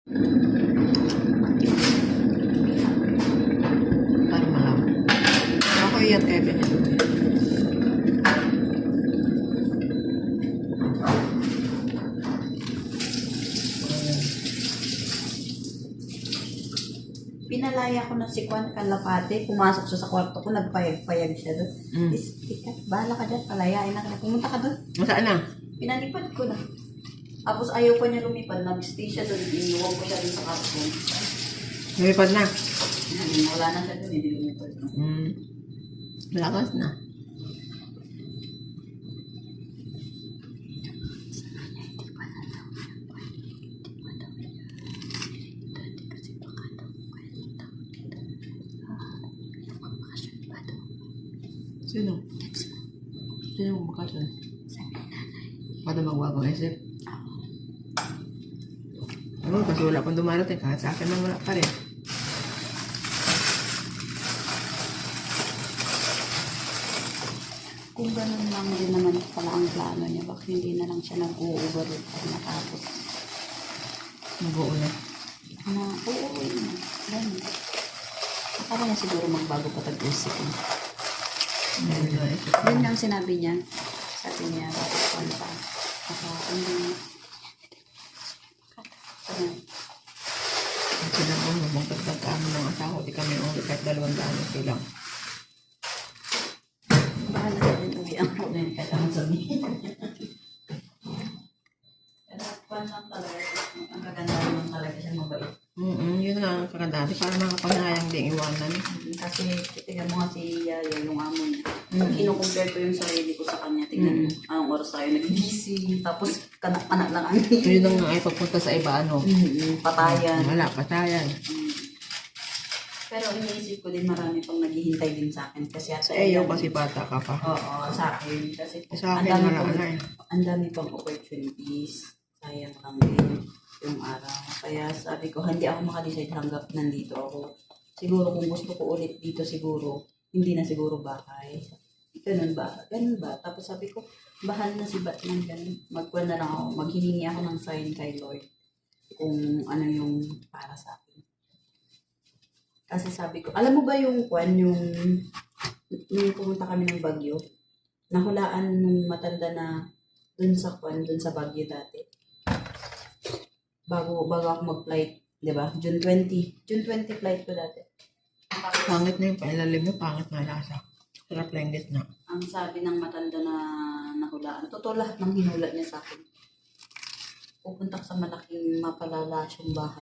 Parang malam. Ako iyan kaya ganyan. Pinalaya ko na si Kwan Kalapate, pumasok siya sa kwarto ko, nagpayag-payag siya doon. Bahala ka dyan, palayain na ka. Pumunta ka doon. Masaan na? Pinalipad ko na. Tapos ayaw pa niya lumipad, nag-stay siya doon, iniwan ko siya doon sa kapon. Lumipad na? Wala na siya doon, hindi lumipad. Malakas na. Sino? Sino yung bakasyon? Pada magbagong isip? Ano, kasi wala pang dumarating. Kahit sa akin lang wala pa rin. Kung ganun lang din naman pala ang plano niya, bakit hindi na lang siya nag-u-overload pag natapos? Mag-uuna. Uuwi na. Ganun. Akala niya siguro magbago pa tag-usip. Yun lang sinabi niya. Sabi niya, bakit kung pa. Hindi. Kasi naman, magpagdag kami ng asawa. Di kami uwi kahit 200 lang. Bahala na din uwi ang problem. Kailangan sabihin. Pero kung lang talaga, ang kaganda naman talaga siya mabait. Yun nga ang kagandahan. Para makapanghayang di iwanan. Kasi tingnan mo nga si Yaya, yung amo niya. Pag kinukompare ko yung sarili ko sa kanya, tingnan mo, anong oras tayo nag-gising, tapos kanak-kanak lang ang Yun ang ay pagpunta sa iba, ano? patayan. Wala, patayan. Pero iniisip ko din marami pang naghihintay din sa akin. Kasi Sa iyo kasi bata ka pa. Oo, sa akin. Kasi Sa akin, wala na eh. ang dami pang opportunities. Sayang lang din yung araw. Kaya sabi ko, hindi ako makadecide hanggang nandito ako. Siguro kung gusto ko ulit dito siguro, hindi na siguro bahay. Ganun ba? Ganun ba? Tapos sabi ko, bahal na si Batman ganun. Magkuhan na lang ako, maghihingi ako ng sign kay Lord kung ano yung para sa akin. Kasi sabi ko, alam mo ba yung kwan, yung pumunta kami ng Baguio, nahulaan nung matanda na dun sa kwan, dun sa Baguio dati. Bago ako mag-flight, di ba? June 20 flight ko dati. Pangit na yung pailalim mo, pangit na lasa. Sarap lang yung gitna. Ang sabi ng matanda na nahulaan, totoo lahat ng hinulat niya sa akin. Pupunta ka sa malaking mapalalasyong bahay.